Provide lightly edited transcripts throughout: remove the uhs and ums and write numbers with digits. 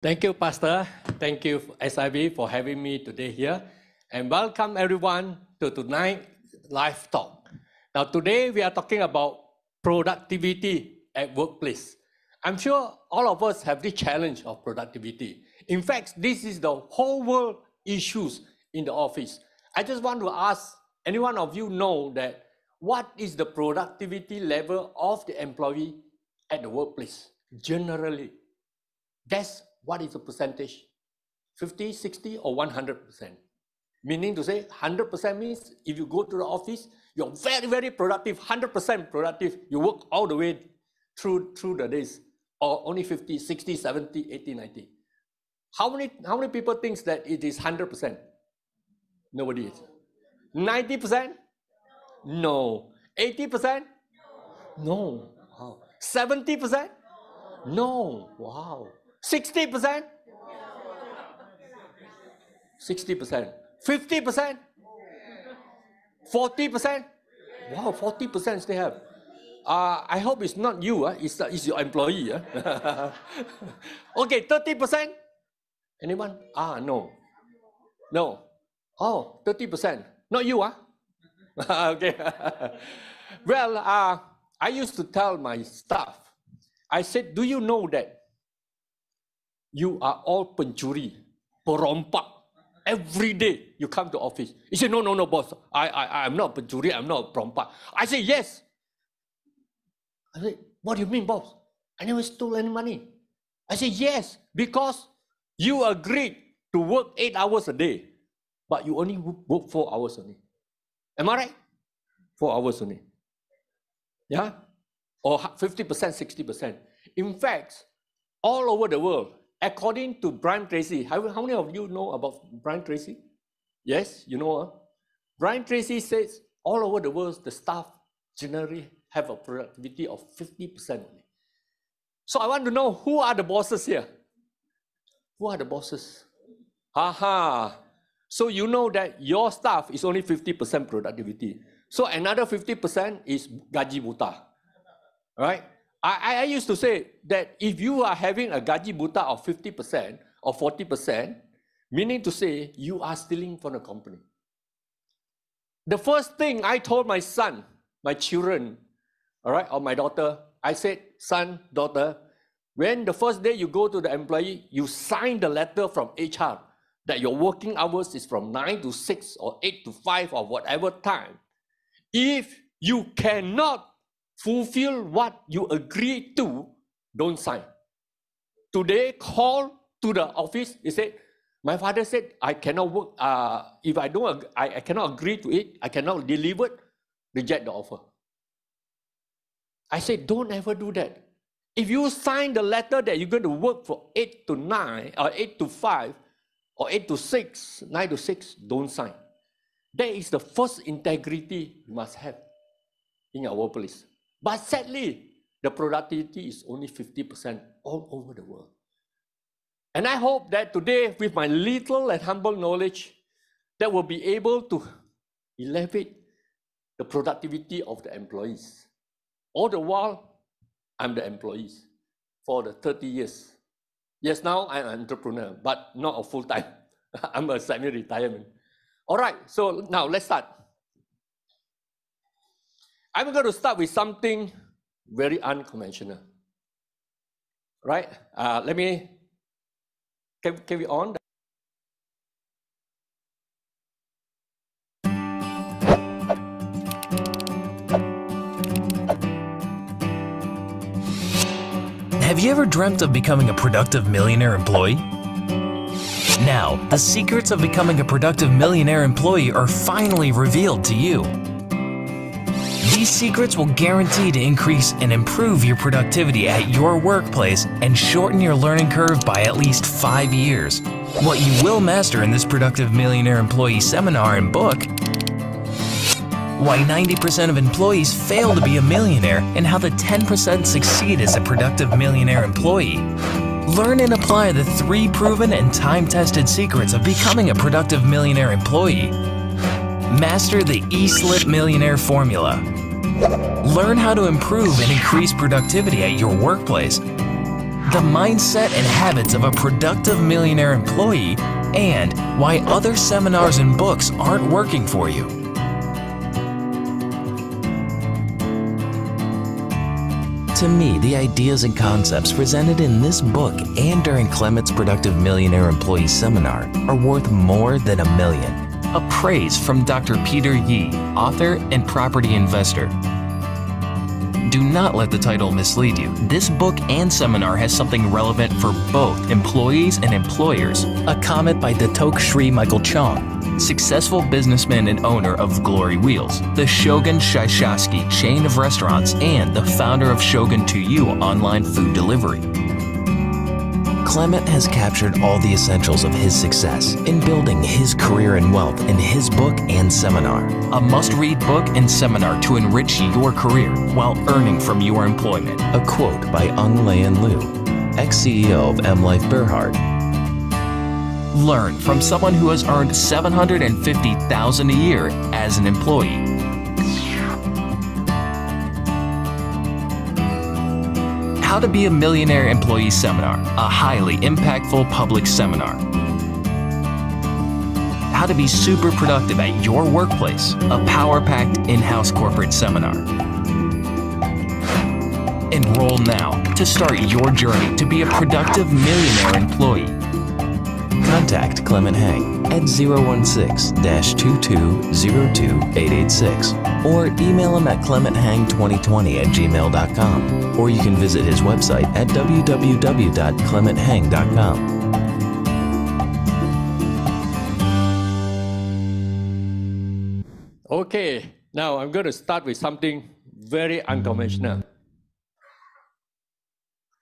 Thank you, Pastor. Thank you, SIB, for having me today here. And welcome everyone to tonight's live talk. Now, today we are talking about productivity at workplace. I'm sure all of us have the challenge of productivity. In fact, this is the whole world issues in the office. I just want to ask, any one of you know that what is the productivity level of the employee at the workplace? Generally, guess what is the percentage? 50, 60, or 100%? Meaning to say 100% means if you go to the office, you're very, very productive, 100% productive. You work all the way through the days, or only 50, 60, 70, 80, 90. How many people think that it is 100%? Nobody is. 90%? No. 80%? No. Wow. 70%? No. Wow. 60%? 60%. 50%? 40%? Wow, 40% they have. I hope it's not you, it's your employee. Okay, 30%? Anyone? No. No. Oh, 30%. Not you, Okay. Well, I used to tell my staff, I said, do you know that you are all pencuri, perompak? Every day you come to office. He said, no, boss. I'm not pencuri, I'm not perompak. I said, yes. I said, what do you mean, boss? I never stole any money. I said, yes, because you agreed to work 8 hours a day, but you only work 4 hours only. Am I right? 4 hours only. Yeah? Or 50%, 60%. In fact, all over the world, according to Brian Tracy, how many of you know about Brian Tracy? Yes, you know. Brian Tracy says all over the world, the staff generally have a productivity of 50% only. So I want to know, who are the bosses here? Who are the bosses? Aha. So you know that your staff is only 50% productivity. So another 50% is gaji buta, right? I used to say that if you are having a gaji buta of 50% or 40%, meaning to say you are stealing from the company. The first thing I told my son, my children, all right, or my daughter, I said, son, daughter, when the first day you go to the employee, you sign the letter from HR that your working hours is from 9 to 6 or 8 to 5 or whatever time. If you cannot fulfill what you agreed to, don't sign. Today, call to the office. He said, my father said, I cannot work. If I cannot agree to it, I cannot deliver it, reject the offer. I said, don't ever do that. If you sign the letter that you're going to work for 8 to 9, or 8 to 5, or 8 to 6, 9 to 6, don't sign. That is the first integrity you must have in your workplace. But sadly, the productivity is only 50% all over the world. And I hope that today, with my little and humble knowledge, that will be able to elevate the productivity of the employees. All the while, I'm the employees for the 30 years. Yes, now I'm an entrepreneur, but not a full-time. I'm a semi-retirement. All right, so now let's start. I'm going to start with something very unconventional. Right? Let me, can we on? Have you ever dreamt of becoming a productive millionaire employee? Now, the secrets of becoming a productive millionaire employee are finally revealed to you. These secrets will guarantee to increase and improve your productivity at your workplace and shorten your learning curve by at least 5 years. What you will master in this Productive Millionaire Employee seminar and book: why 90% of employees fail to be a millionaire and how the 10% succeed as a productive millionaire employee. Learn and apply the 3 proven and time-tested secrets of becoming a productive millionaire employee. Master the E-Slip Millionaire Formula. Learn how to improve and increase productivity at your workplace. the mindset and habits of a productive millionaire employee, and why other seminars and books aren't working for you. To me, the ideas and concepts presented in this book and during Clement's Productive Millionaire Employee Seminar are worth more than $1 million. A praise from Dr. Peter Yee, author and property investor. Do not let the title mislead you. This book and seminar has something relevant for both employees and employers. A comment by Datuk Sri Michael Chong, successful businessman and owner of Glory Wheels, the Shogun Shinseki chain of restaurants, and the founder of Shogun To You online food delivery. Clement has captured all the essentials of his success in building his career and wealth in his book and seminar. A must-read book and seminar to enrich your career while earning from your employment. A quote by Ung Leon Liu, ex-CEO of M Life Berhard. Learn from someone who has earned $750,000 a year as an employee. How to Be a Millionaire Employee Seminar, a highly impactful public seminar. How to Be Super Productive at Your Workplace, a power-packed in-house corporate seminar. Enroll now to start your journey to be a productive millionaire employee. Contact Clement Hang at 016-2202-886 or email him at clementhang2020@gmail.com, or you can visit his website at www.clementhang.com. Okay, now I'm going to start with something very unconventional.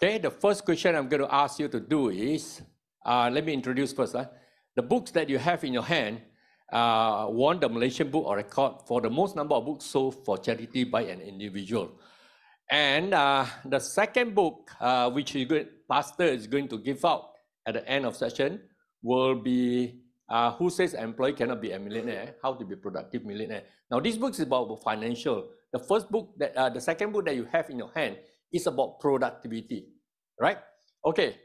Okay, the first question I'm going to ask you to do is, let me introduce first. The books that you have in your hand won the Malaysian Book of Record for the most number of books sold for charity by an individual. And the second book, which Pastor is going to give out at the end of session, will be Who Says an Employee Cannot Be a Millionaire? How to Be a Productive Millionaire. Now, this book is about financial. The second book that you have in your hand is about productivity, right? Okay,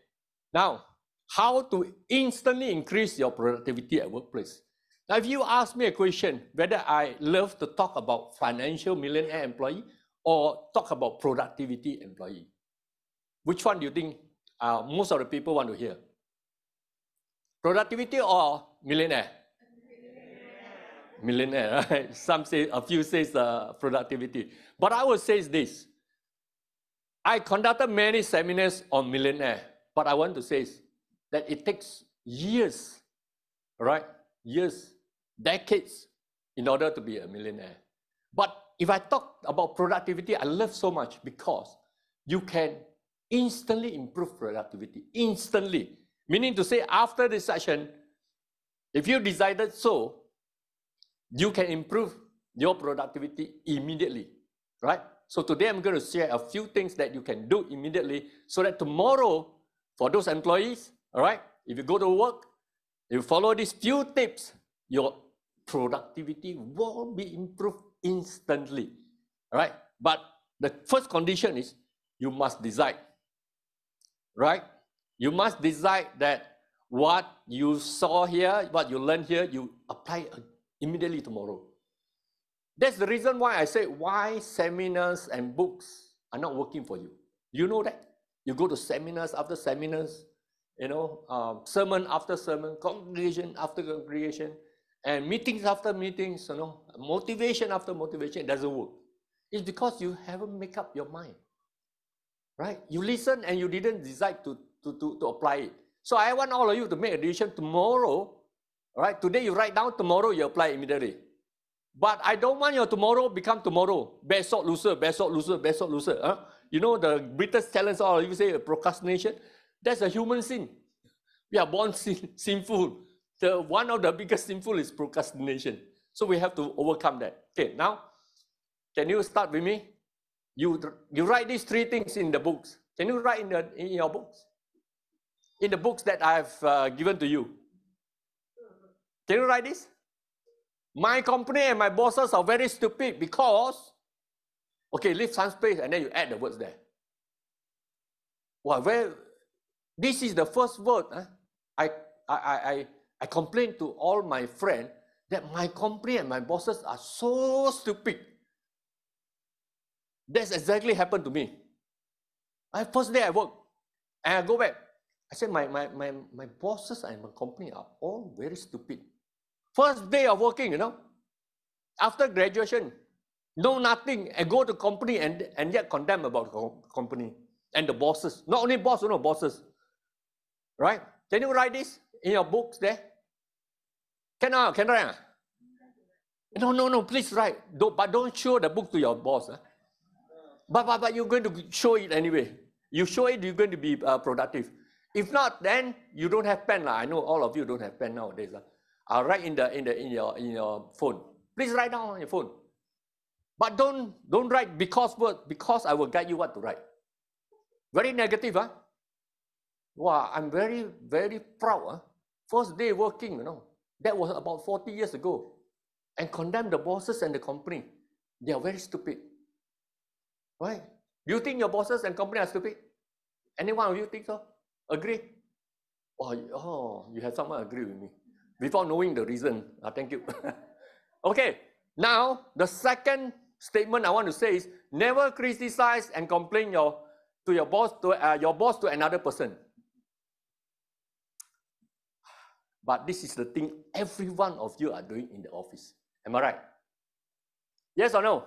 now, how to instantly increase your productivity at workplace. Now, if you ask me a question, whether I love to talk about financial millionaire employee or talk about productivity employee, which one do you think most of the people want to hear? Productivity or millionaire? Millionaire, right? A few say productivity. But I would say this. I conducted many seminars on millionaire, but I want to say that it takes years, right? Years, decades, in order to be a millionaire. But if I talk about productivity, I love so much because you can instantly improve productivity, instantly. Meaning to say, after this session, if you decided so, you can improve your productivity immediately, right? So today I'm going to share a few things that you can do immediately so that tomorrow, for those employees, all right, if you go to work, you follow these few tips, your productivity will be improved instantly, all right? But the first condition is you must decide, right? You must decide that what you saw here, what you learned here, you apply immediately tomorrow. That's the reason why I say why seminars and books are not working for you. You know that? You go to seminars after seminars, you know, sermon after sermon, congregation after congregation, and meetings after meetings, you know, motivation after motivation. It doesn't work. It's because you haven't made up your mind, right? You listen and you didn't decide to apply it. So I want all of you to make a decision tomorrow, right? Today you write down, tomorrow you apply immediately. But I don't want your tomorrow become tomorrow. Besok lusa, besok lusa, besok lusa. Huh? You know the British challenge, all you say procrastination. That's a human sin. We are born sinful. One of the biggest sinful is procrastination. So we have to overcome that. Okay, now, can you start with me? You write these three things in the books. Can you write in your books? In the books that I've given to you. Can you write this? My company and my bosses are very stupid because, okay, leave some space and then you add the words there. Well, This is the first word. I complained to all my friends that my company and my bosses are so stupid. That's exactly happened to me. First day I work, and I go back. I said, my bosses and my company are all very stupid. First day of working, you know, after graduation, know nothing, and go to company and yet condemn about the company and the bosses. Not only boss, you know, bosses. Right? Can you write this in your books there? Can I write? No, please write. But don't show the book to your boss. But you're going to show it anyway. You show it, you're going to be productive. If not, then you don't have pen. I know all of you don't have pen nowadays. I'll write in your phone. Please write down on your phone. But don't write because I will guide you what to write. Very negative, huh? Wow, I'm very, very proud. Huh? First day working, you know. That was about 40 years ago. And condemn the bosses and the company. They are very stupid. Right? Do you think your bosses and company are stupid? Any one of you think so? Agree? Oh, you have someone agree with me. Without knowing the reason. Thank you. Okay, now the second statement I want to say is, never criticize and complain your boss to another person. But this is the thing every one of you are doing in the office. Am I right? Yes or no?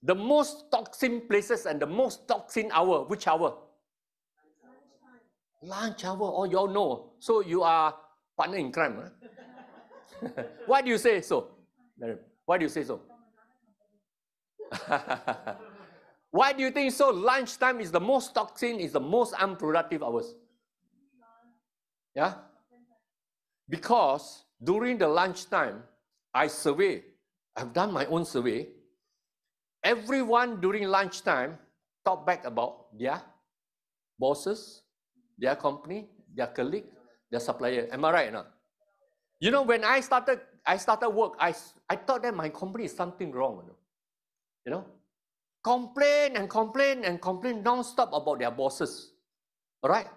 The most toxic places and the most toxic hour, which hour? Lunch hour. Oh, you all know. So you are partner in crime. Huh? Why do you say so? Why do you say so? Why do you think so? Lunchtime is the most toxic, is the most unproductive hours. Yeah? Because during the lunchtime, I've done my own survey. Everyone during lunchtime talk back about their bosses, their company, their colleague, their supplier. Am I right or not? You know, when I started work, I thought that my company is something wrong. You know? Complain non-stop about their bosses. All right?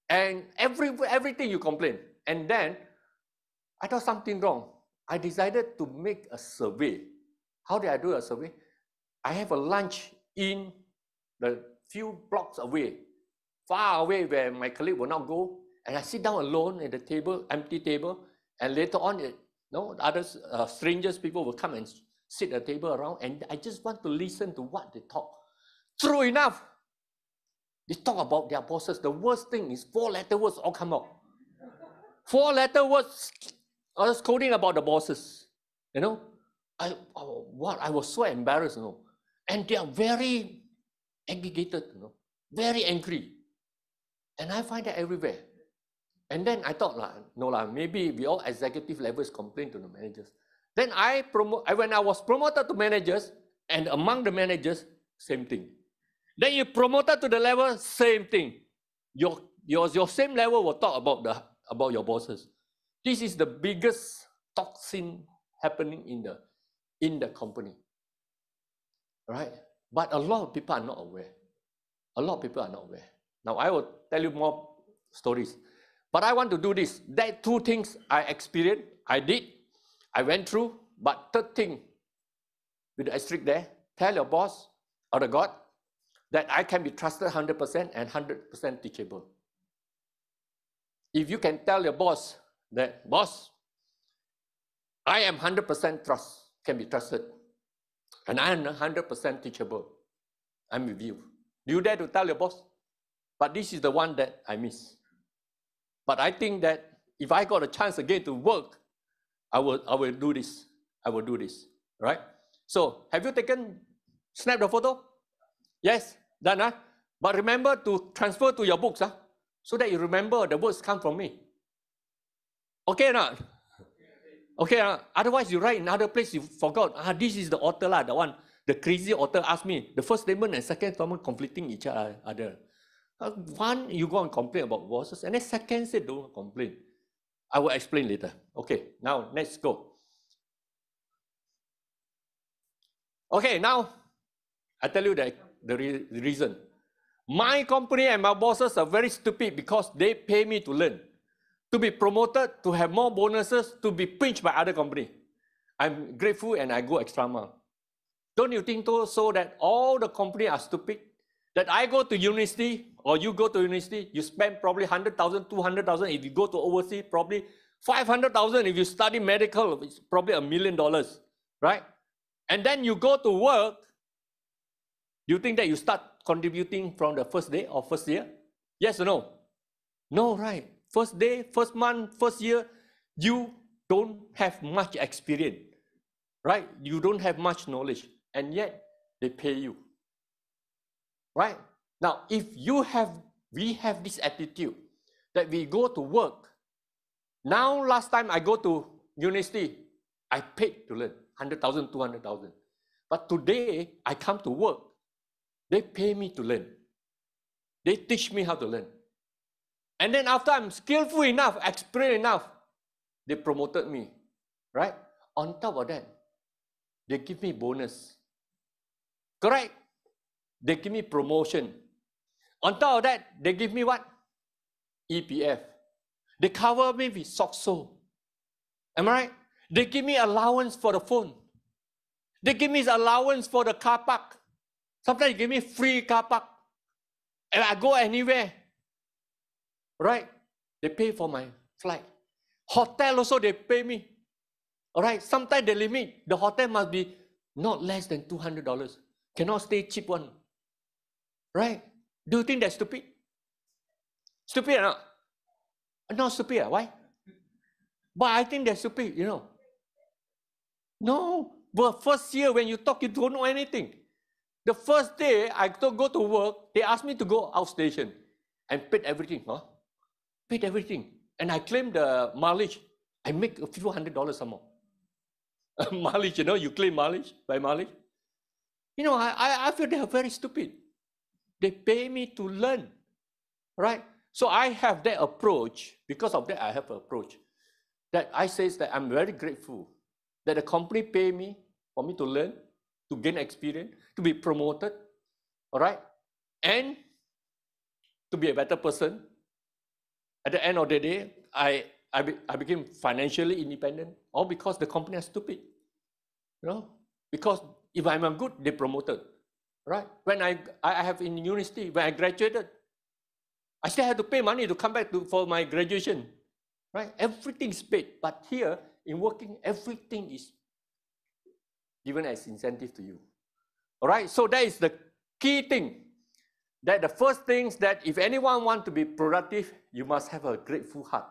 And everything you complain. And then I thought something wrong. I decided to make a survey. How did I do a survey? I have a lunch in the few blocks away, far away where my colleague will not go. And I sit down alone at the table, empty table. And later on, others, strangers, people will come and sit at the table around. And I just want to listen to what they talk. True enough, they talk about their bosses. The worst thing is 4-letter words all come out. 4-letter words. I was coding about the bosses, you know. I was so embarrassed, you know. And they are very agitated, you know, very angry. And I find that everywhere. And then I thought, maybe we all executive levels complain to the managers. Then when I was promoted to managers, and among the managers, same thing. Then you promoted to the level, same thing. Your same level will talk about your bosses. This is the biggest toxin happening in the company, right? But a lot of people are not aware. Now I will tell you more stories, but I want to do this. There are 2 things I experienced, I went through. But third thing, with the asterisk there, tell your boss or the God that I can be trusted 100% and 100% teachable. If you can tell your boss that, boss, I am 100% can be trusted, and I am 100% teachable. I'm with you. Do you dare to tell your boss? But this is the one that I miss. But I think that if I got a chance again to work, I will do this. Right? So, have you snap the photo? Yes, done, huh? But remember to transfer to your books, huh? So that you remember the words come from me. Okay or not? Okay, otherwise you write in another place, you forgot. This is the author, the one, the crazy author asked me. The first statement and second statement conflicting each other. One, you go and complain about bosses, and then second said don't complain. I will explain later. Okay, now let's go. Okay, now I tell you the reason. My company and my bosses are very stupid because they pay me to learn, to be promoted, to have more bonuses, to be pinched by other company. I'm grateful and I go extra mile. Don't you think so that all the company are stupid? That I go to university or you go to university, you spend probably 100,000, 200,000. If you go to overseas, probably 500,000. If you study medical, it's probably $1 million, right? And then you go to work. Do you think that you start contributing from the first day or first year? Yes or no? No, right? First day, first month, first year, you don't have much experience, right? You don't have much knowledge, and yet they pay you, right? Now, if we have this attitude that we go to work. Now, last time I go to university, I paid to learn 100,000, 200,000. But today, I come to work. They pay me to learn. They teach me how to learn. And then after I'm skillful enough, experienced enough, they promoted me, right? On top of that, they give me bonus. Correct? They give me promotion. On top of that, they give me what? EPF. They cover me with SOCSO. Am I right? They give me allowance for the phone. They give me allowance for the car park. Sometimes they give me free car park. And I go anywhere. Right? They pay for my flight. Hotel also they pay me. All right? Sometimes they limit. The hotel must be not less than $200. Cannot stay cheap one. Right? Do you think that's stupid? Stupid or not? Not stupid. Why? But I think they're stupid, you know. No. But first year when you talk, you don't know anything. The first day I go to work, they asked me to go outstation and paid everything. Huh? Paid everything. And I claim the mileage. I make a few $100 some more. Mileage, you know, you claim mileage by mileage. You know, I feel they are very stupid. They pay me to learn, right? So I have that approach. Because of that, I have an approach that I say that I'm very grateful that the company pay me for me to learn, to gain experience, to be promoted, all right? And to be a better person. At the end of the day, I became financially independent, all because the company is stupid. You know, because if I'm good, they promoted, right? When I have in university, when I graduated, I still had to pay money to come back for my graduation, right? Everything is paid, but here in working, everything is given as incentive to you. All right, so that is the key thing. That the first things that if anyone wants to be productive, you must have a grateful heart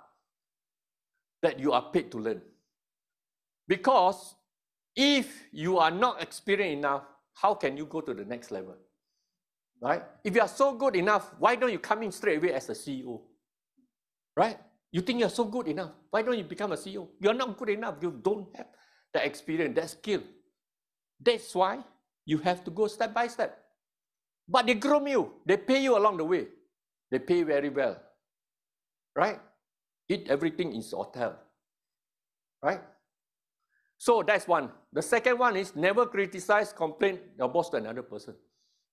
that you are paid to learn. Because if you are not experienced enough, how can you go to the next level? Right? If you are so good enough, why don't you come in straight away as a CEO? Right? You think you're so good enough. Why don't you become a CEO? You're not good enough. You don't have the experience, that skill. That's why you have to go step by step. But they groom you. They pay you along the way. They pay very well. Right? Eat everything in the hotel. Right? So that's one. The second one is never criticize, complain your boss to another person.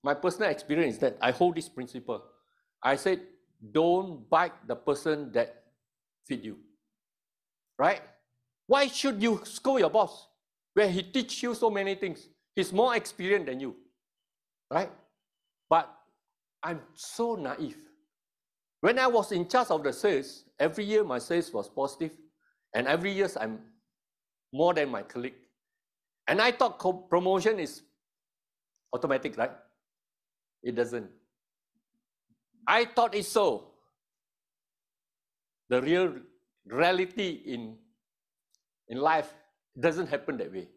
My personal experience is that I hold this principle. I said, don't bite the person that feed you. Right? Why should you scold your boss where he teach you so many things? He's more experienced than you. Right? But I'm so naive. When I was in charge of the sales, every year my sales was positive, and every year I'm more than my colleague. And I thought promotion is automatic, right? It doesn't. I thought it's so. The real reality in life doesn't happen that way.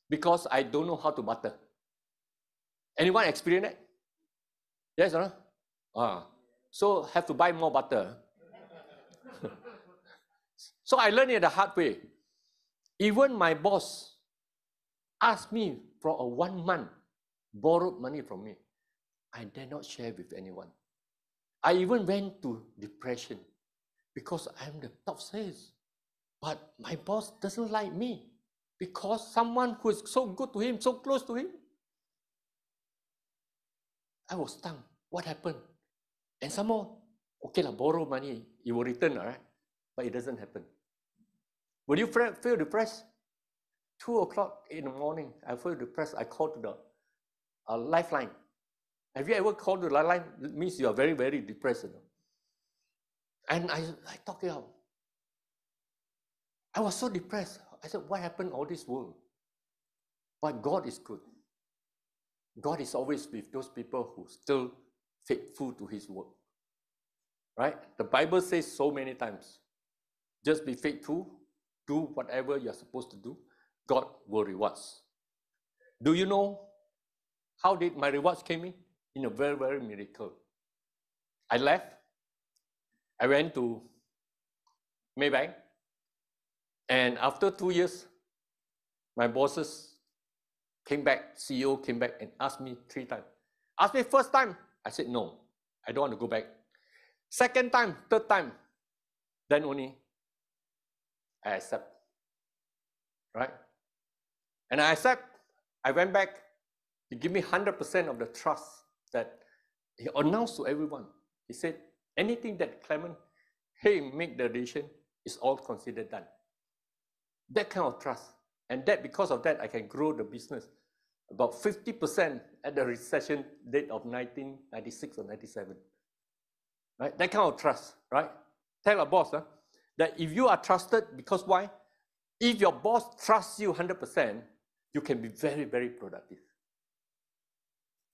Because I don't know how to butter. Anyone experience that? Yes or no? So have to buy more butter. So I learned it the hard way. Even my boss asked me for a 1 month, borrowed money from me. I dare not share with anyone. I even went to depression because I'm the top sales. But my boss doesn't like me because someone who is so good to him, so close to him. I was stung. what happened? And some more, okay, borrow money, you will return, all right? But it doesn't happen. Will you feel depressed? 2 o'clock in the morning, I feel depressed. I called to the lifeline. Have you ever called to the lifeline? It means you are very, very depressed. And I talked it out. I was so depressed. I said, what happened to all this world? But God is good. God is always with those people who still faithful to his word. Right? The Bible says so many times, just be faithful, do whatever you're supposed to do, God will reward us. Do you know how did my rewards came in? In a very, very miracle. I left. I went to Maybank. And after 2 years, my bosses came back, CEO came back and asked me 3 times. Asked me first time, I said no, I don't want to go back. Second time, third time, then only I accept. Right? And I accept, I went back, he gave me 100% of the trust that he announced to everyone. He said, anything that Clement, hey, make the decision, is all considered done. That kind of trust. And that because of that, I can grow the business about 50% at the recession date of 1996 or 97. Right? That kind of trust, right? Tell a boss that if you are trusted, because why? If your boss trusts you 100%, you can be very, very productive.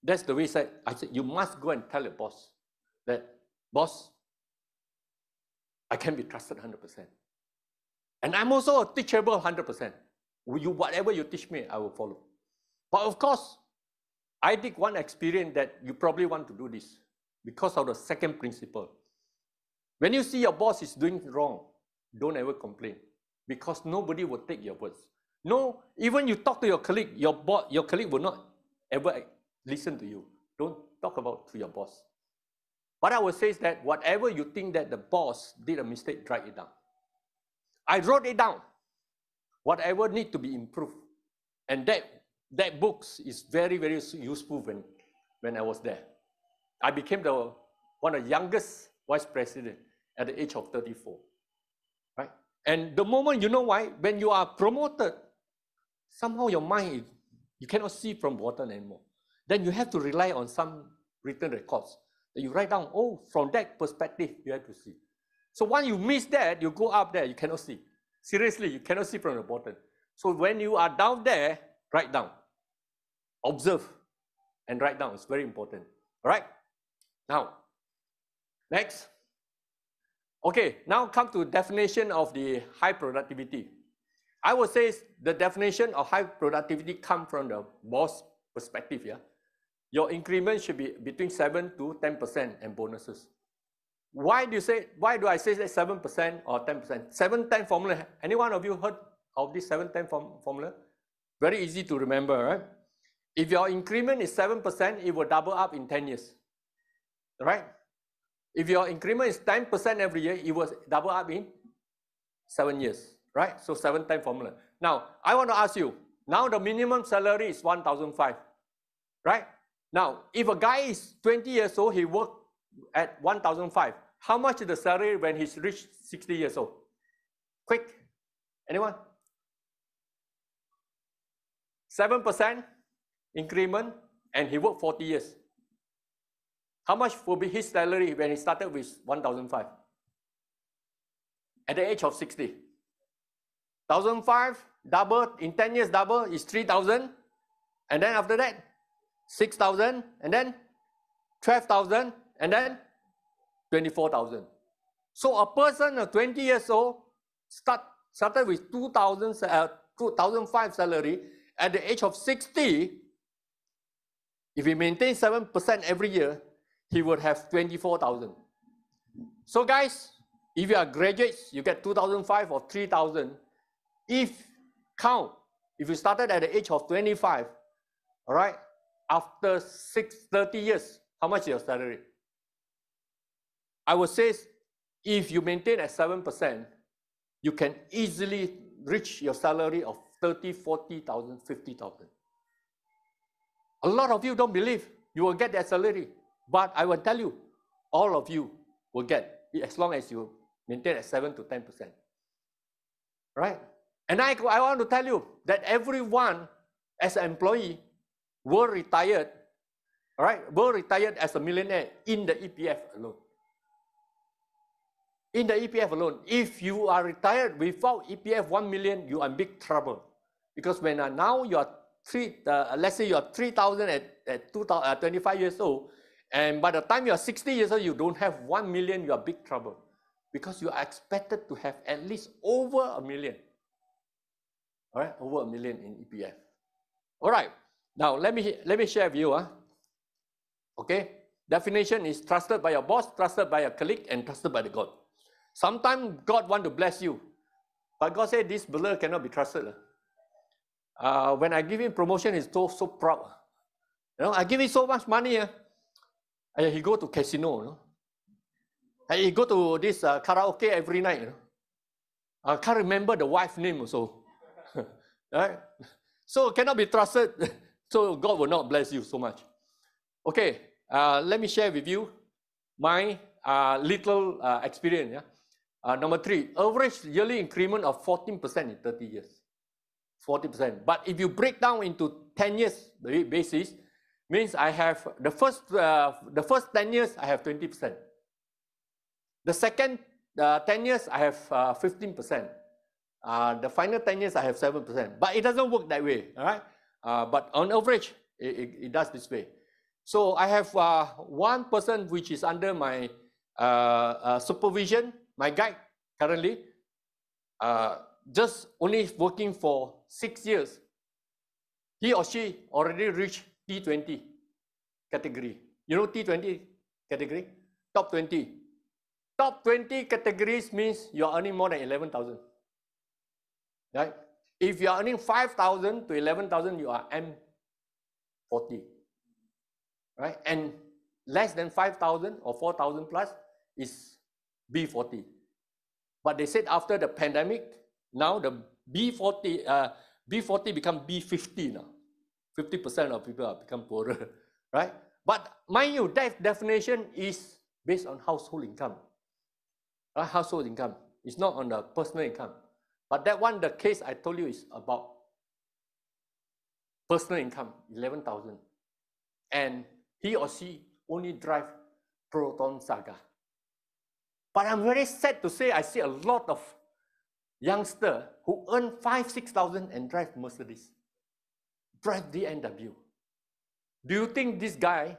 That's the way I said, you must go and tell your boss that, boss, I can be trusted 100%. And I'm also a teachable 100%. Whatever you teach me, I will follow. But of course, I did one experience that you probably want to do this because of the second principle. When you see your boss is doing wrong, don't ever complain because nobody will take your words. No, even you talk to your colleague, your colleague will not ever listen to you. Don't talk about to your boss. What I would say is that whatever you think that the boss did a mistake, write it down. I wrote it down. Whatever need to be improved. And that book is very, very useful when I was there. I became one of the youngest vice president at the age of 34. Right? And the moment, you know why? When you are promoted, somehow your mind, you cannot see from water anymore. Then you have to rely on some written records. That you write down, oh, from that perspective, you have to see. So once you miss that, you go up there, you cannot see. Seriously, you cannot see from the bottom. So when you are down there, write down. Observe and write down. It's very important. All right? Now, next. Okay, now come to definition of the high productivity. I would say the definition of high productivity comes from the boss perspective. Yeah? Your increment should be between 7 to 10% and bonuses. Why do I say that 7% or 10%? 7-10 formula. Any one of you heard of this 7-10 formula? Very easy to remember, right? If your increment is 7%, it will double up in 10 years. Right? If your increment is 10% every year, it will double up in 7 years. Right? So 7-10 formula. Now, I want to ask you, now the minimum salary is 1,500. Right? Now, if a guy is 20 years old, he works at 1,500. How much is the salary when he's reached 60 years old? Quick. Anyone? 7% increment and he worked 40 years. How much will be his salary when he started with 1,500? At the age of 60. 1,500 double, in 10 years double is 3,000. And then after that, 6,000 and then 12,000 and then 24,000. So a person of 20 years old started with 2,500 salary. At the age of 60, if he maintains 7% every year, he would have 24,000. So guys, if you are graduates, you get 2,500 or 3,000. If you started at the age of 25, all right, after 30 years, how much is your salary? I would say if you maintain at 7%, you can easily reach your salary of 30, 40,000, 50,000. A lot of you don't believe you will get that salary. But I will tell you, all of you will get, as long as you maintain at 7 to 10%. Right? And I want to tell you that everyone as an employee will retire, right? Will retire as a millionaire in the EPF alone. In the EPF alone. If you are retired without EPF 1 million, you are in big trouble. Because when now you are let's say you are 3,000 at 25 years old, and by the time you are 60 years old, you don't have 1 million, you are big trouble. Because you are expected to have at least over 1 million. All right, over 1 million in EPF. All right, now let me share with you. Okay, definition is trusted by your boss, trusted by a colleague, and trusted by the God. Sometimes God want to bless you, but God said this brother cannot be trusted. When I give him promotion, he's so proud. You know, I give him so much money. He go to casino. You know? He go to this karaoke every night. You know? I can't remember the wife's name also. Right? So cannot be trusted. So God will not bless you so much. Okay, let me share with you my little experience. Yeah? Number 3, average yearly increment of 14% in 30 years. 40%. But if you break down into 10 years basis, means I have the first 10 years I have 20%. The second 10 years I have 15%. The final 10 years I have 7%. But it doesn't work that way, all right? But on average, it does this way. So I have one person which is under my supervision, my guide currently, just only working for 6 years. He or she already reached T20 category. You know T20 category? Top 20. Top 20 categories means you're earning more than 11,000. Right? If you're earning 5,000 to 11,000, you are M40. Right? And less than 5,000 or 4,000 plus is B40. But they said after the pandemic, now the B40 become B50 now. 50% of people have become poorer, right? But mind you, that definition is based on household income. Household income. It's not on the personal income. But that one, the case I told you is about personal income, 11,000. And he or she only drive Proton Saga. But I'm very sad to say I see a lot of youngsters who earn 5,000-6,000 and drive Mercedes, drive BMW. Do you think this guy,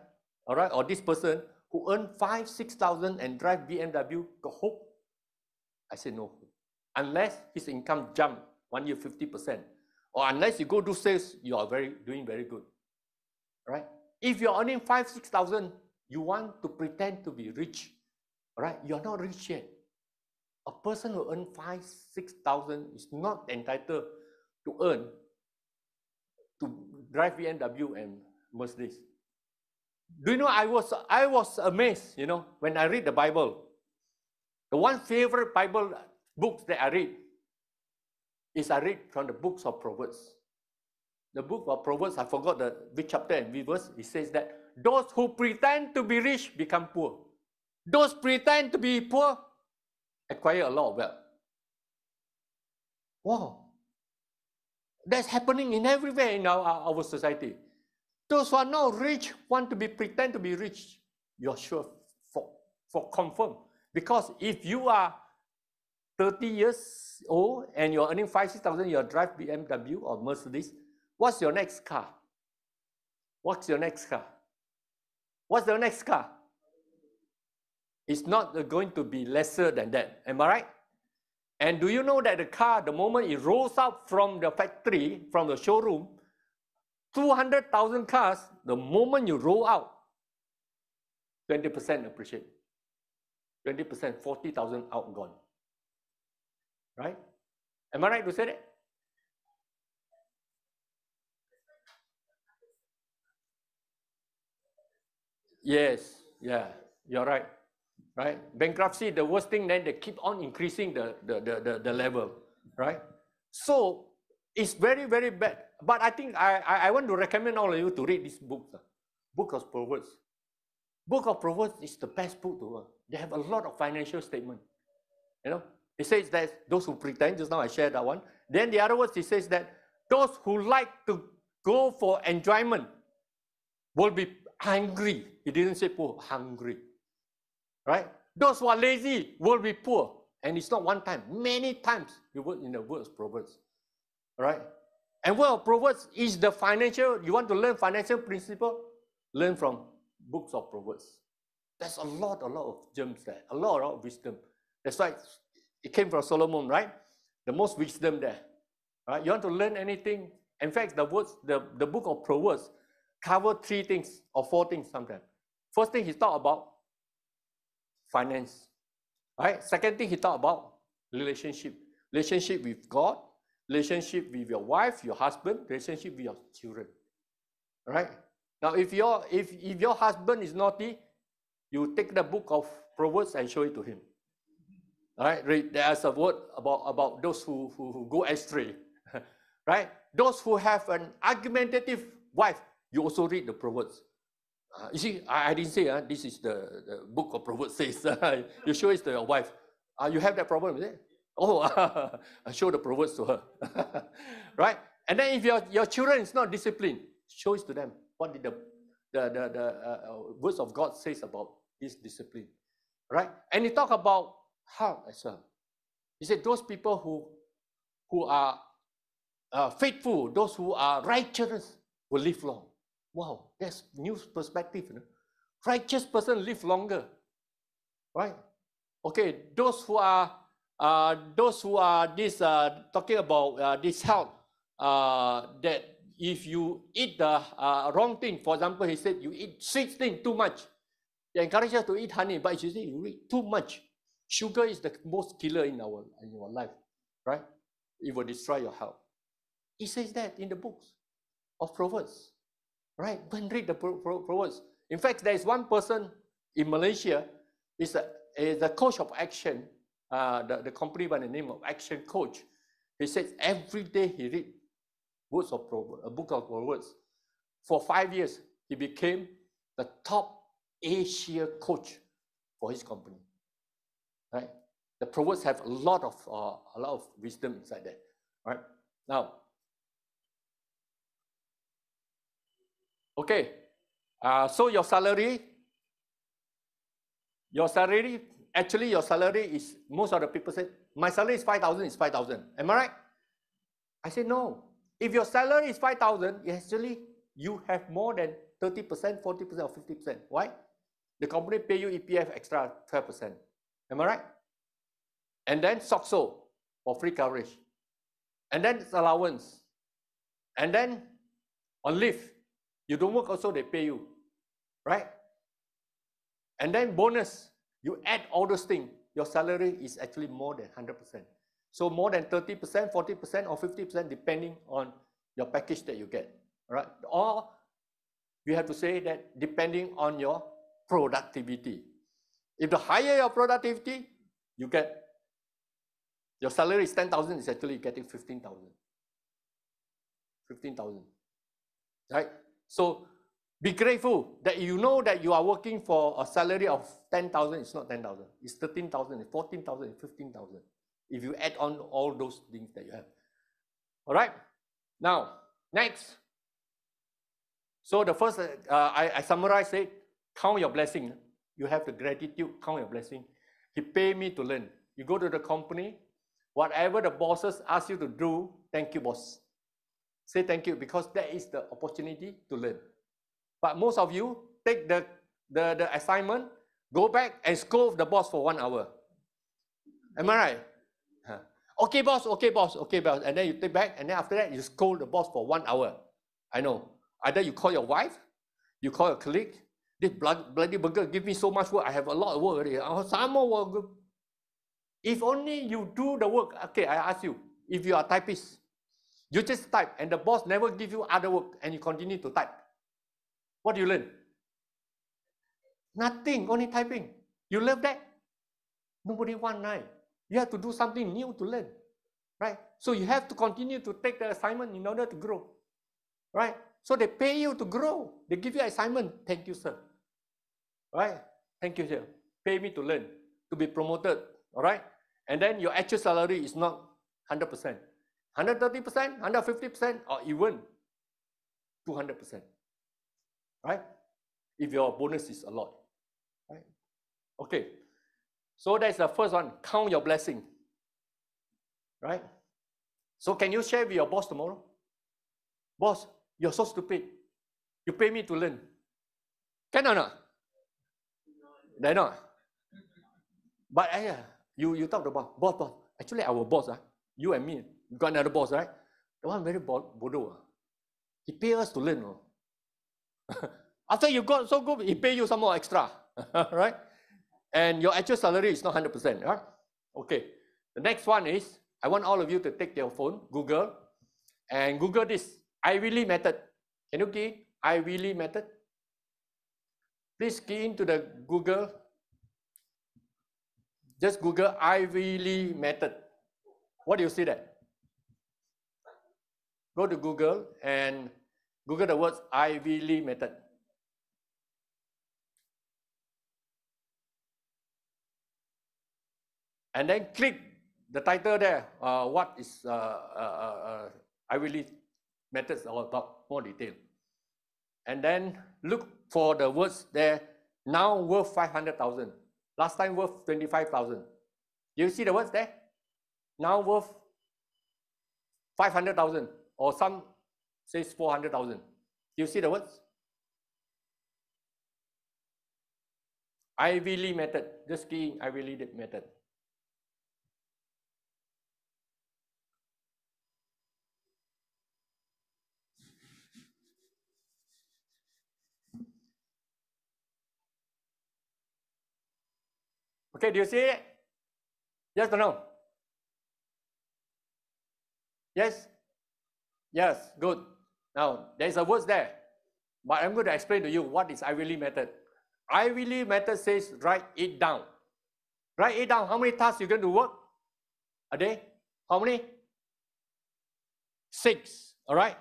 all right, or this person who earn 5,000-6,000 and drive BMW got hope? I say no hope. Unless his income jump 1 year 50%, or unless you go do sales, you are doing very good, right? If you're earning 5,000-6,000, you want to pretend to be rich, right? You're not rich yet. A person who earns 5,000-6,000 is not entitled to drive BMW and Mercedes. Do you know, I was amazed, you know, when I read the Bible. The one favorite Bible books that I read is I read from the books of Proverbs. The book of Proverbs, I forgot which chapter and which verse. It says that those who pretend to be rich become poor. Those pretend to be poor acquire a lot of wealth. Wow. That's happening in everywhere in our society. Those who are not rich want to pretend to be rich. You're sure for confirm. Because if you are 30 years old and you're earning 5,000-6,000, you drive BMW or Mercedes, what's your next car? What's your next car? What's the next car? It's not going to be lesser than that. Am I right? And do you know that the car, the moment it rolls out from the factory, from the showroom, 200,000 cars, the moment you roll out, 20% appreciate. 20%, 40,000 out gone. Right? Am I right to say that? Yes, yeah, you're right. Right? Bankruptcy, the worst thing, then they keep on increasing the level, right? So it's very, very bad. But I think I want to recommend all of you to read this book, Book of Proverbs. Book of Proverbs is the best book to work. They have a lot of financial statement. You know, it says that those who pretend, just now I shared that one. Then the other words, it says that those who like to go for enjoyment will be hungry. He didn't say poor, hungry. Right? Those who are lazy will be poor. And it's not one time, many times you work in the word of Proverbs. Right? And word of Proverbs is the financial, you want to learn financial principle? Learn from books of Proverbs. There's a lot of gems there, a lot of wisdom. That's why it came from Solomon, right? The most wisdom there. Right? You want to learn anything? In fact, the book of Proverbs cover 3 things or 4 things sometimes. First thing he talked about finance. Right? Second thing he talked about relationship. Relationship with God, relationship with your wife, your husband, relationship with your children. Right? Now, if your husband is naughty, you take the book of Proverbs and show it to him. All right? There's a word about those who go astray. Right? Those who have an argumentative wife, you also read the Proverbs. You see, I didn't say this is the book of Proverbs says. You show it to your wife. You have that problem, is it? Oh, I show the Proverbs to her. Right? And then if your children is not disciplined, show it to them. What did the words of God says about this discipline? Right? And he talk about heart as well. He said those people who are faithful, those who are righteous will live long. Wow, that's new perspective. You know? Righteous person live longer, right? Okay, those who are talking about this health, that if you eat the wrong thing, for example, he said you eat sweet thing too much. He encourages us to eat honey, but if you say you eat too much, sugar is the most killer in our life, right? It will destroy your health. He says that in the books of Proverbs. Right? Go and read the Proverbs. In fact, there is one person in Malaysia, is a coach of Action, the company by the name of Action Coach. He says every day he read words of Proverbs, a book of Proverbs. For 5 years, he became the top Asia coach for his company. Right? The Proverbs have a lot of wisdom inside there. Right? Now, okay, so your salary, actually your salary is, most of the people say, my salary is 5,000, it's 5,000. Am I right? I say no. If your salary is 5,000, actually you have more than 30%, 40% or 50%. Why? The company pay you EPF extra 12%. Am I right? And then SOCSO for free coverage. And then it's allowance. And then on leave. You don't work also, they pay you, right? And then bonus, you add all those things, your salary is actually more than 100%. So more than 30%, 40% or 50% depending on your package that you get, right? Or we have to say that depending on your productivity. If the higher your productivity, you get, your salary is 10,000, is actually getting 15,000. 15,000, right? So be grateful that you know that you are working for a salary of 10,000. It's not 10,000. It's 13,000, it's 14,000, it's 15,000. If you add on all those things that you have. All right. Now, next. So the first, I summarized it. Count your blessing. You have the gratitude. Count your blessing. He paid me to learn. You go to the company. Whatever the bosses ask you to do, thank you, boss. Say thank you, because that is the opportunity to learn. But most of you take the assignment, go back and scold the boss for 1 hour. Am I right? Okay, boss, okay, boss, okay, boss. And then you take back, and then after that, you scold the boss for 1 hour. I know. Either you call your wife, you call your colleague, this bloody burger give me so much work, I have a lot of work already. Some more work. If only you do the work. Okay, I ask you, if you are a typist, you just type, and the boss never give you other work, and you continue to type. What do you learn? Nothing, only typing. You love that? Nobody want that. You have to do something new to learn, right? So you have to continue to take the assignment in order to grow, right? So they pay you to grow. They give you assignment. Thank you, sir. right? Thank you, sir. Pay me to learn, to be promoted, all right? And then your actual salary is not 100%, 130%, 150%, or even 200%, right? If your bonus is a lot, right? Okay, so that's the first one. Count your blessing, right? So can you share with your boss tomorrow? Boss, you're so stupid. You pay me to learn. Can or not? They not. But you talked about boss. Actually, our boss, you and me, you got another boss, right? The one very bodoh. He pay us to learn. After you got so good, he pay you some more extra, right? And your actual salary is not 100%, right? Okay. The next one is, I want all of you to take your phone, Google, and Google this Ivy Lee method. Can you key in Ivy Lee method? Please key into the Google. Just Google Ivy Lee method. What do you see there? Go to Google and Google the words Ivy Lee method. And then click the title there. What is Ivy Lee methods all about? More detail. And then look for the words there. Now worth 500,000. Last time worth 25,000. Do you see the words there? Now worth 500,000, or some says 400,000. Do you see the words? Ivy Lee method. Just key in Ivy Lee method. Okay, do you see it? Yes or no? Yes? Yes, good. Now, there's a word there, but I'm going to explain to you what is Ivy Lee method. Ivy Lee method says write it down. Write it down. How many tasks you're going to work a day? How many? 6, all right?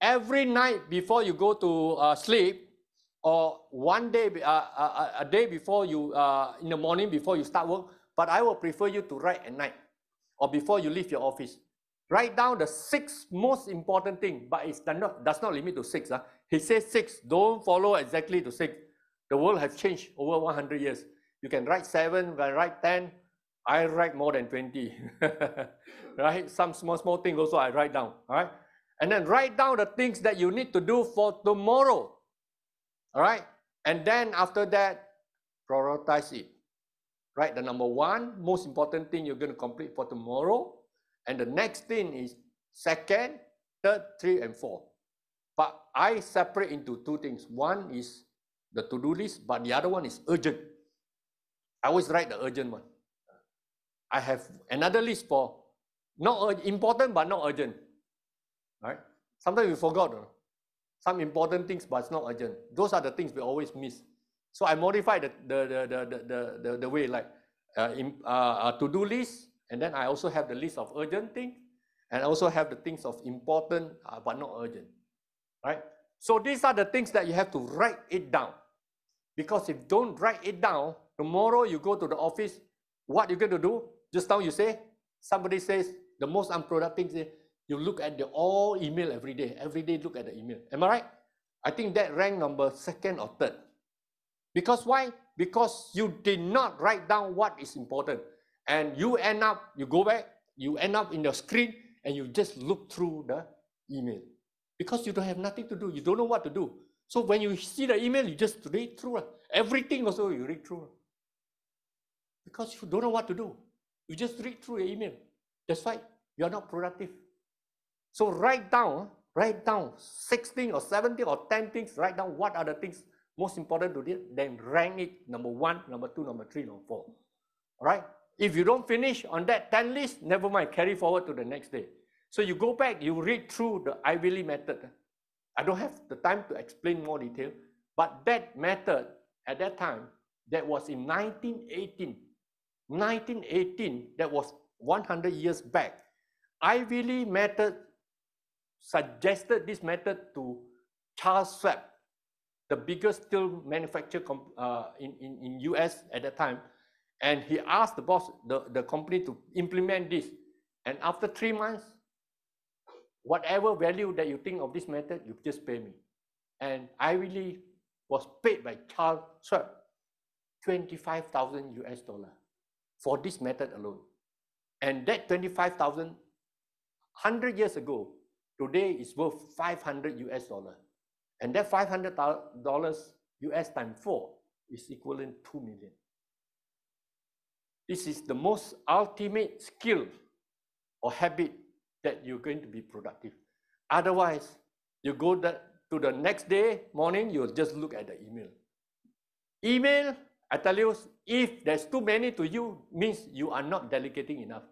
Every night before you go to sleep, or one day, a day before you, in the morning before you start work, but I will prefer you to write at night or before you leave your office. Write down the 6 most important things, but it does not limit to 6. He says 6, don't follow exactly to 6. The world has changed over 100 years. You can write 7, you can write 10. I write more than 20, right? Some small thing also I write down, all right? And then write down the things that you need to do for tomorrow. All right, and then after that, prioritize it. Right, the number 1 most important thing you're going to complete for tomorrow, and the next thing is 2nd, 3rd, 3, and 4. But I separate into 2 things. One is the to-do list, but the other one is urgent. I always write the urgent one. I have another list for not important but not urgent. Right? Sometimes we forgot. Some important things, but it's not urgent. Those are the things we always miss. So I modify the way, like to-do list, and then I also have the list of urgent things, and I also have the things of important but not urgent, right? So these are the things that you have to write it down, because if you don't write it down, tomorrow you go to the office, what you're going to do? Just now you say, somebody says the most unproductive thing is, you look at the all email every day look at the email. Am I right? I think that rank number 2nd or 3rd. Because why? Because you did not write down what is important. And you end up, you go back, you end up in your screen and you just look through the email. Because you don't have nothing to do, you don't know what to do. So when you see the email, you just read through. Everything also you read through. Because you don't know what to do. You just read through your email. That's why you are not productive. So write down 16 or 17 or 10 things, write down what are the things most important to do, then rank it number 1, number 2, number 3, number 4. All right? If you don't finish on that 10 list, never mind, carry forward to the next day. So you go back, you read through the Ivy Lee method. I don't have the time to explain more detail, but that method at that time, that was in 1918. 1918, that was 100 years back. Ivy Lee method suggested this method to Charles Schwab, the biggest steel manufacturer in US at that time. And he asked the boss, the company to implement this. And after 3 months, whatever value that you think of this method, you just pay me. And I really was paid by Charles Schwab $25,000 US for this method alone. And that 25,000, 100 years ago, today is worth 500 US dollar. And that $500 US times 4 is equivalent to 2 million. This is the most ultimate skill or habit that you're going to be productive. Otherwise, you go to the next day morning, you'll just look at the email. Email, I tell you, if there's too many to you, means you are not delegating enough.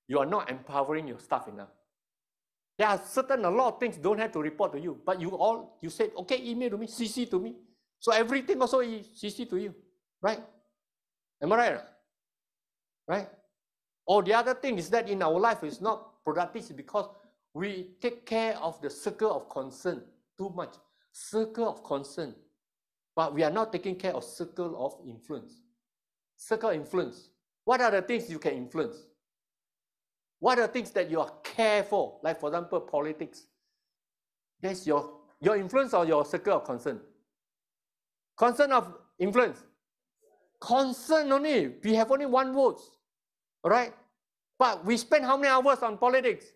You are not empowering your staff enough. There are a lot of things don't have to report to you, but you said, okay, email to me, CC to me. So everything also is CC to you, right? Am I right? Right? Or the other thing is that in our life is not productive because we take care of the circle of concern too much. Circle of concern. But we are not taking care of circle of influence. Circle of influence. What are the things you can influence? What are the things that you are care for? Like for example, politics. That's your influence or your circle of concern? Concern of influence. Concern only. We have only 1 vote. All right? But we spend how many hours on politics?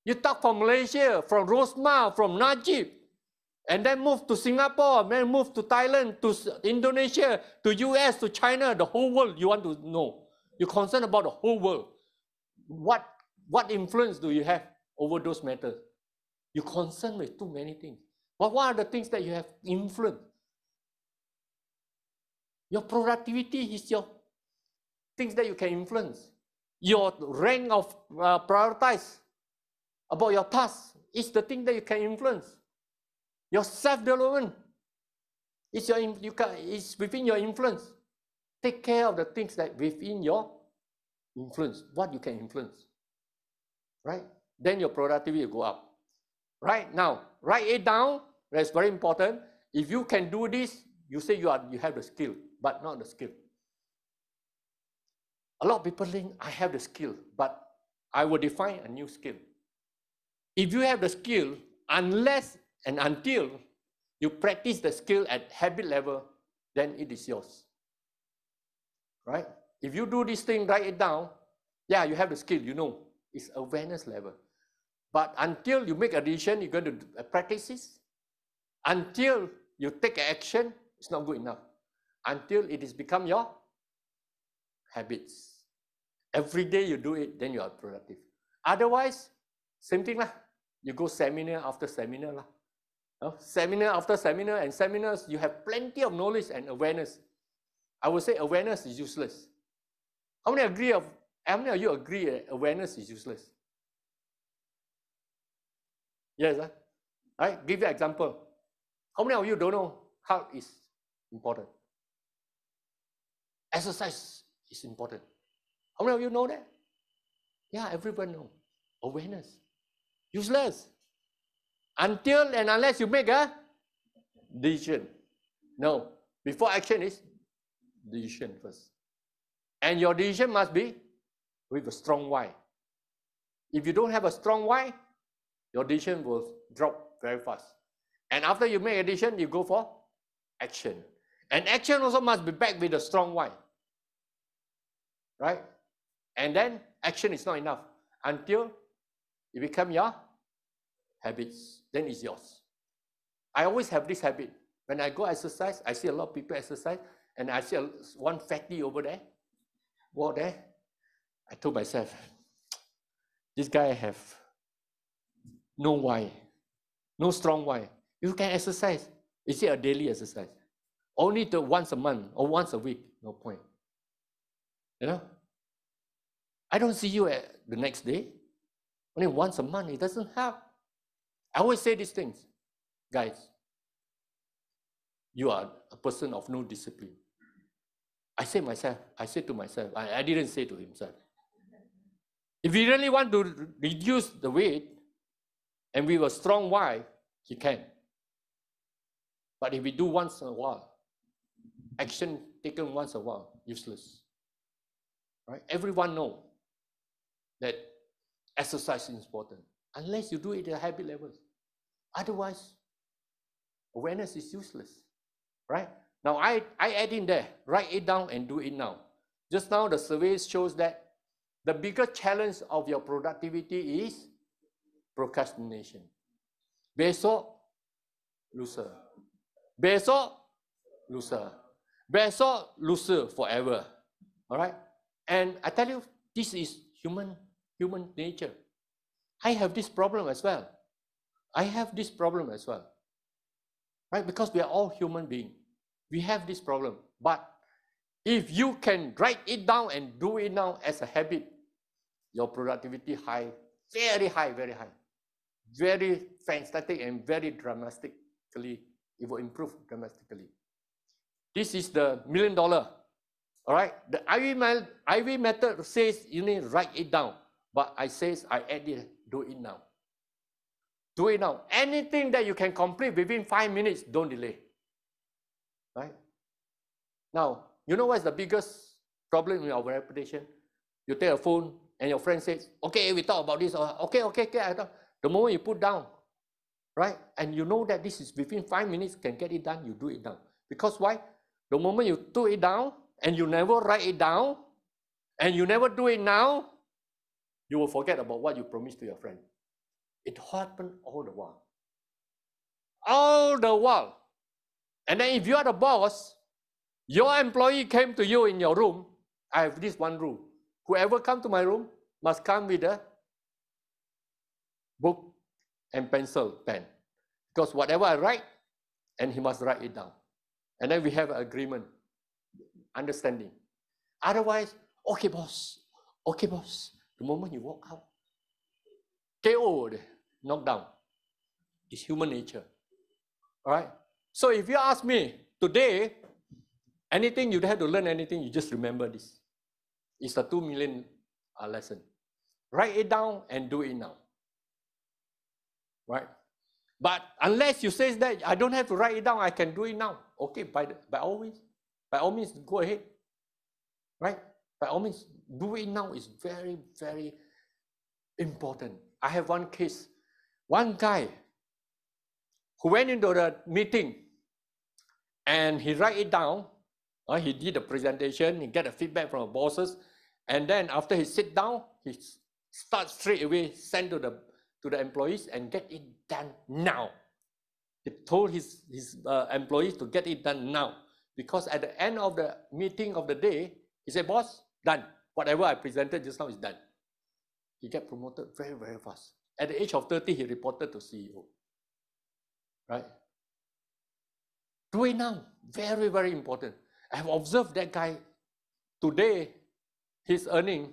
You talk from Malaysia, from Rosmah, from Najib, and then move to Singapore, then move to Thailand, to Indonesia, to US, to China, the whole world you want to know. You're concerned about the whole world. What influence do you have over those matters? You're concerned with too many things. But what are the things that you have influence? Your productivity is your things that you can influence. Your rank of prioritize about your tasks is the thing that you can influence. Your self-development is within your influence. Take care of the things that within your influence, what you can influence. Right? Then your productivity will go up. Right? Now, write it down. That's very important. If you can do this, you say you have the skill, but not the skill. A lot of people think, I have the skill, but I will define a new skill. If you have the skill, unless and until you practice the skill at habit level, then it is yours. Right? If you do this thing, write it down, yeah, you have the skill, you know, it's awareness level. But until you make a decision, you're going to practice this. Until you take action, it's not good enough. Until it has become your habits. Every day you do it, then you are productive. Otherwise, same thing lah. You go seminar after seminar lah. Seminar after seminar, and seminars, you have plenty of knowledge and awareness. I would say awareness is useless. How many of you agree that awareness is useless? Yes, huh? Right? Give you an example. How many of you don't know health is important? Exercise is important. How many of you know that? Yeah, everyone knows. Awareness. Useless. Until and unless you make a decision. No. Before action is decision first. And your decision must be with a strong why. If you don't have a strong why, your decision will drop very fast. And after you make a decision, you go for action. And action also must be backed with a strong why. Right? And then action is not enough until it becomes your habits. Then it's yours. I always have this habit. When I go exercise, I see a lot of people exercise, and I see one fatty over there, walk there. I told myself, this guy have no why, no strong why. You can exercise. Is it a daily exercise? Only once a month or once a week, no point. You know? I don't see you the next day. Only once a month, it doesn't help. I always say these things. Guys, you are a person of no discipline. I say to myself, I didn't say to himself. If you really want to reduce the weight, and with a strong why, he can. But if we do once in a while, action taken once in a while, useless. Right? Everyone knows that exercise is important, unless you do it at habit levels. Otherwise, awareness is useless. Right? Now, I add in there, write it down and do it now. Just now, the survey shows that the biggest challenge of your productivity is procrastination. Besok, lusa. Besok, lusa. Besok, lusa forever. All right? And I tell you, this is human nature. I have this problem as well. I have this problem as well. Right? Because we are all human beings. We have this problem. But if you can write it down and do it now as a habit, your productivity high, very high, very high. Very fantastic and very dramatically, it will improve dramatically. This is the $1 million. All right? The IV method says you need to write it down. But I add it, do it now. Do it now. Anything that you can complete within 5 minutes, don't delay. Right? Now, you know what's the biggest problem in our reputation? You take a phone and your friend says, okay, we talk about this. Okay. The moment you put down, right? And you know that this is within 5 minutes, can get it done, you do it down. Because why? The moment you do it down and you never write it down and you never do it now, you will forget about what you promised to your friend. It happened all the while. All the while. And then if you are the boss, your employee came to you in your room. I have this one rule. Whoever comes to my room must come with a book and pencil, pen. Because whatever I write, and he must write it down. And then we have an agreement, understanding. Otherwise, okay, boss. The moment you walk out, KO, knocked down. It's human nature. All right? So if you ask me, today, anything you have to learn anything, you just remember this. It's a 2 million lesson. Write it down and do it now. Right? But unless you say that I don't have to write it down, I can do it now. Okay, by all means, go ahead. Right? By all means, do it now is very, very important. I have one case. One guy who went into the meeting and he write it down. He did a presentation, he get a feedback from the bosses, and then after he sit down, he starts straight away, send to the employees and get it done now. He told his employees to get it done now. Because at the end of the meeting of the day, he said, boss, done. Whatever I presented just now is done. He got promoted very, very fast. At the age of 30, he reported to CEO. Right? Do it now. Very, very important. I have observed that guy today, he's earning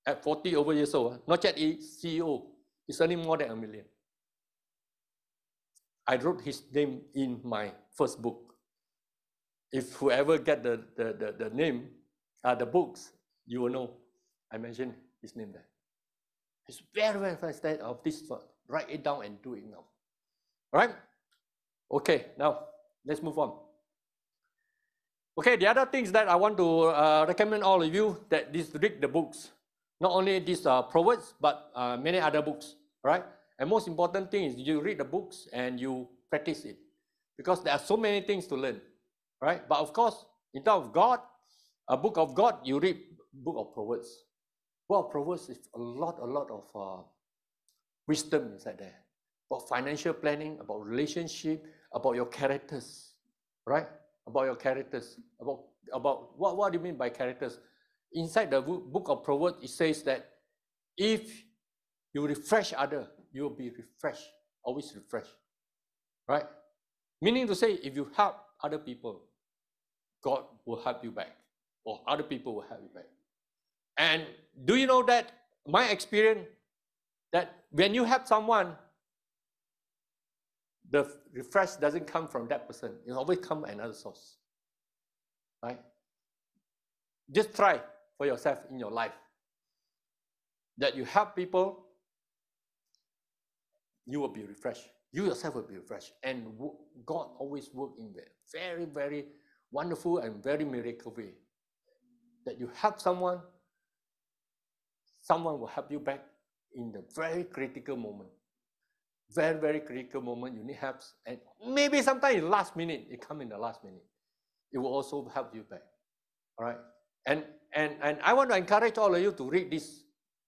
at 40 over years old, not yet CEO, he's earning more than $1 million. I wrote his name in my first book. If whoever get the name, the books, you will know I mentioned his name there. It's very, very fast of this. Write it down and do it now. All right? Okay, now let's move on. Okay, the other things that I want to recommend all of you that read the books. Not only these Proverbs, but many other books, right? And most important thing is you read the books and you practice it. Because there are so many things to learn, right? But of course, in terms of God, a book of God, you read book of Proverbs. Book of Proverbs is a lot of wisdom inside there. About financial planning, about relationship, about your characters, right? About your characters, about what do you mean by characters? Inside the book of Proverbs, it says that if you refresh others, you will be refreshed, always refreshed, right? Meaning to say, if you help other people, God will help you back, or other people will help you back. And do you know that my experience, that when you help someone, the refresh doesn't come from that person. It always comes from another source. Right? Just try for yourself in your life that you help people, you will be refreshed. you yourself will be refreshed. And God always works in a very, very wonderful and very miracle way. That you help someone, someone will help you back in the very critical moment. Very, very critical moment, you need help. And maybe sometimes in the last minute, it comes in the last minute. It will also help you back. All right? And I want to encourage all of you to read this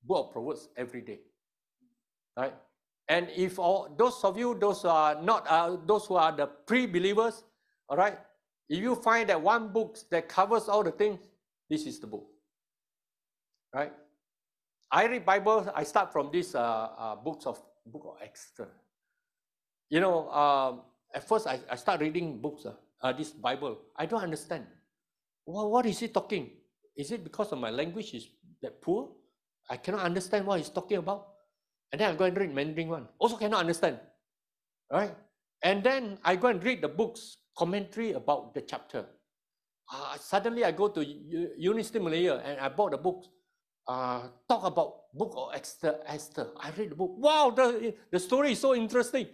book of Proverbs every day. Right? And if those of you, those who are not, those who are the pre-believers, all right, if you find that one book that covers all the things, this is the book. Right? I read Bible. I start from this book of Esther. You know, at first I start reading books, this Bible. I don't understand. Well, what is he talking? Is it because of my language is that poor? I cannot understand what he's talking about. And then I go and read Mandarin one. Also cannot understand. Right? And then I go and read the books, commentary about the chapter. Suddenly I go to University Malaya and I bought the books. Talk about book of Esther. I read the book. Wow, the story is so interesting.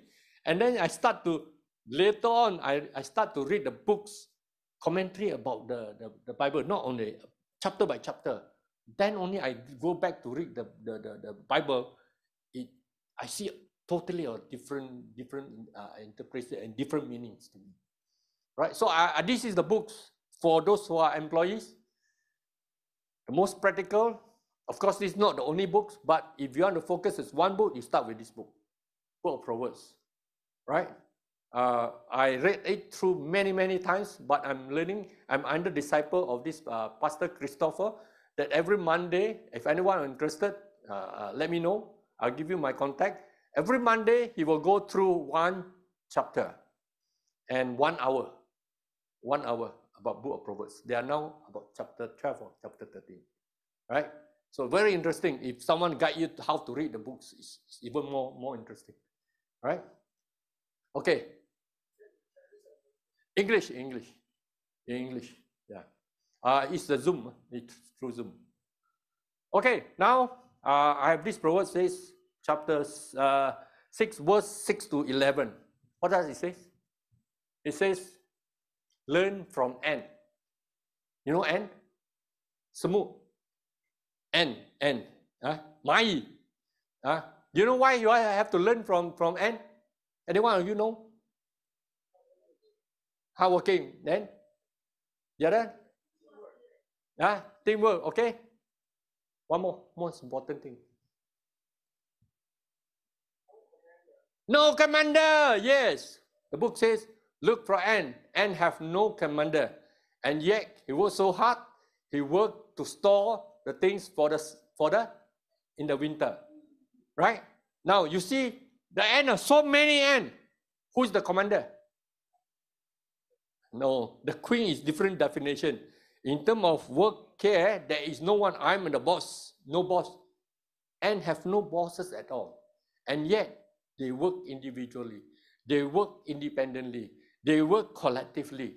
And then I start to, later on, I start to read the books, commentary about the Bible, not only chapter by chapter. Then only I go back to read the Bible. I see totally a different interpretation and different meanings to me. Right? So this is the books for those who are employees. The most practical. Of course, this is not the only books, but if you want to focus as one book, you start with this book, Book of Proverbs, right? I read it through many times, but I'm learning. I'm under disciple of this Pastor Christopher, that every Monday, if anyone is interested, let me know. I'll give you my contact. Every Monday, he will go through one chapter and 1 hour. 1 hour about Book of Proverbs. They are now about chapter 12 or chapter 13, right? So very interesting. If someone guide you how to read the books, it's even more interesting, right? Okay. English, yeah. It's the Zoom. It's through Zoom. Okay. Now I have this proverb says chapter 6, verse 6 to 11. What does it say? It says, learn from Anne. You know Anne? Semut. Anne. Mai. You know why you have to learn from Anne? Anyone of you know? Hardworking. Then? The other? Teamwork. Okay. One more. Most important thing. No commander. Yes. The book says, look for Anne. Anne have no commander. And yet, he worked so hard. He worked to store the things in the winter, right? Now you see the ant are so many ants. Who is the commander? No, the queen is different definition. In terms of work care, there is no one. I'm the boss, no boss. Ants have no bosses at all, and yet they work individually. They work independently. They work collectively,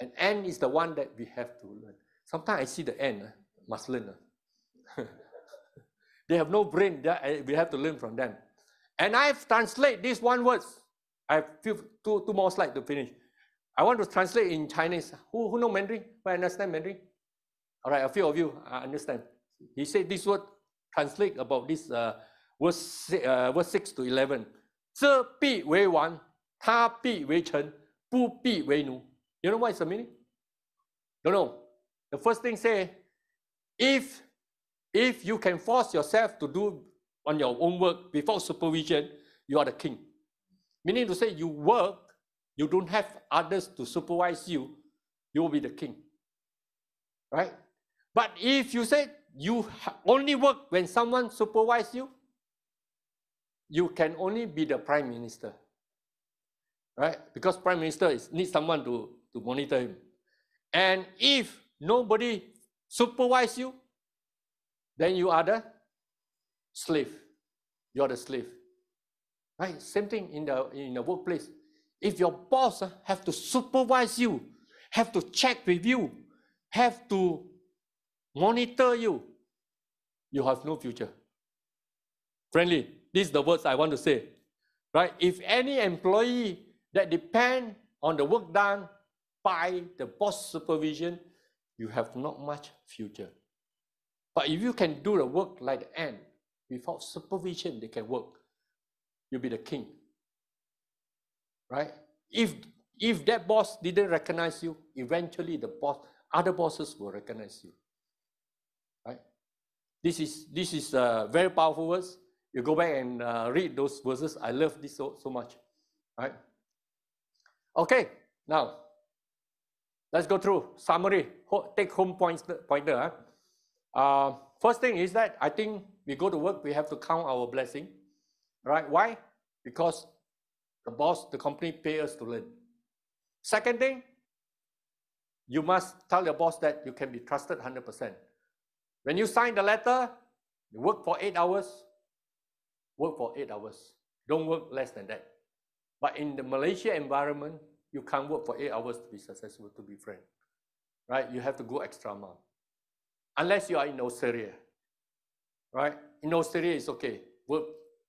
and ant is the one that we have to learn. Sometimes I see the ant. Must learn. They have no brain. We have to learn from them. And I've translated these one words. I have two more slides to finish. I want to translate in Chinese. Who know Mandarin? Who understand Mandarin? All right, a few of you understand. He said this word, translate about this verse 6 to 11. 这必为王，他必为臣，不必为奴. You know what is the meaning? No. The first thing say, if you can force yourself to do on your own work without supervision, you are the king. Meaning to say, you work, you don't have others to supervise you, you will be the king. Right? But if you say you only work when someone supervises you, you can only be the prime minister. Right? Because prime minister needs someone to monitor him. And if nobody supervises you, then you are the slave. You are the slave. Right? Same thing in the workplace. If your boss have to supervise you, have to check with you, have to monitor you, you have no future. Friendly, these are the words I want to say. right? If any employee that depend on the work done by the boss supervision, you have not much future. But if you can do the work like the ant, without supervision, they can work. You'll be the king, right? If that boss didn't recognize you, eventually the other bosses will recognize you, right? This is very powerful words. You go back and read those verses. I love this so much, right? Okay, now let's go through summary. Take home pointer. First thing is that I think we go to work, we have to count our blessing, right? Why? Because the boss, the company pay us to learn. Second thing, you must tell your boss that you can be trusted 100%. When you sign the letter, you work for 8 hours, work for 8 hours. Don't work less than that. But in the Malaysia environment, you can't work for 8 hours to be successful, to be frank, right? You have to go extra mile. Unless you are in Australia, right? In Australia, it's okay. Work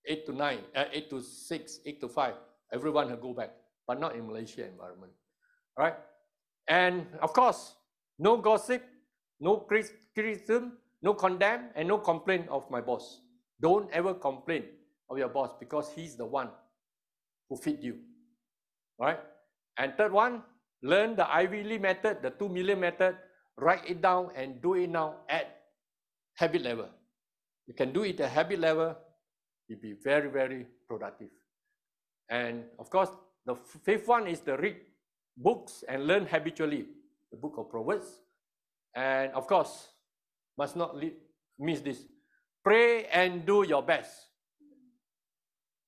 8 to 9, 8 to 6, 8 to 5. Everyone will go back, but not in Malaysia environment, right? And of course, no gossip, no criticism, no condemn, and no complaint of my boss. Don't ever complain of your boss because he's the one who feed you, right? And third one, learn the Ivy Lee method, the 2 million method, write it down and do it now at habit level. You can do it at habit level, you'll be very, very productive. And of course, the fifth one is the read books and learn habitually, the book of Proverbs. And of course, must not miss this. Pray and do your best.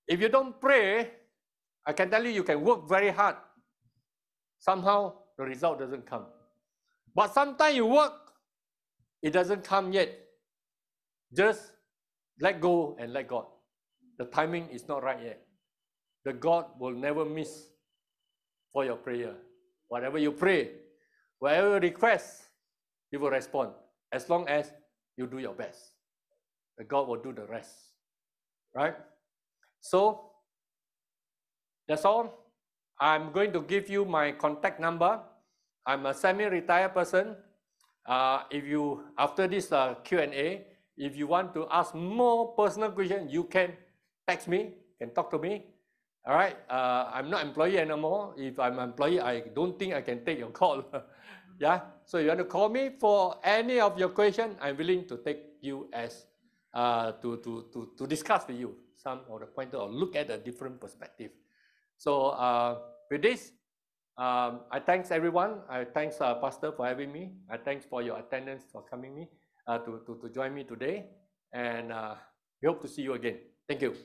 If you don't pray, I can tell you, you can work very hard. Somehow, the result doesn't come. But sometimes you work, it doesn't come yet. Just let go and let God. The timing is not right yet. The God will never miss for your prayer. Whatever you pray, whatever request, He will respond. As long as you do your best. The God will do the rest. Right? So, that's all. I'm going to give you my contact number. I'm a semi-retired person. If you, after this Q&A, if you want to ask more personal questions, you can text me, can talk to me. All right, I'm not employee anymore. If I'm an employee, I don't think I can take your call. Yeah, so you want to call me for any of your questions, I'm willing to take you as, to discuss with you some of the pointers or look at a different perspective. So with this, I thanks everyone. I thanks Pastor for having me. I thanks for your attendance for coming to join me today. And we hope to see you again. Thank you.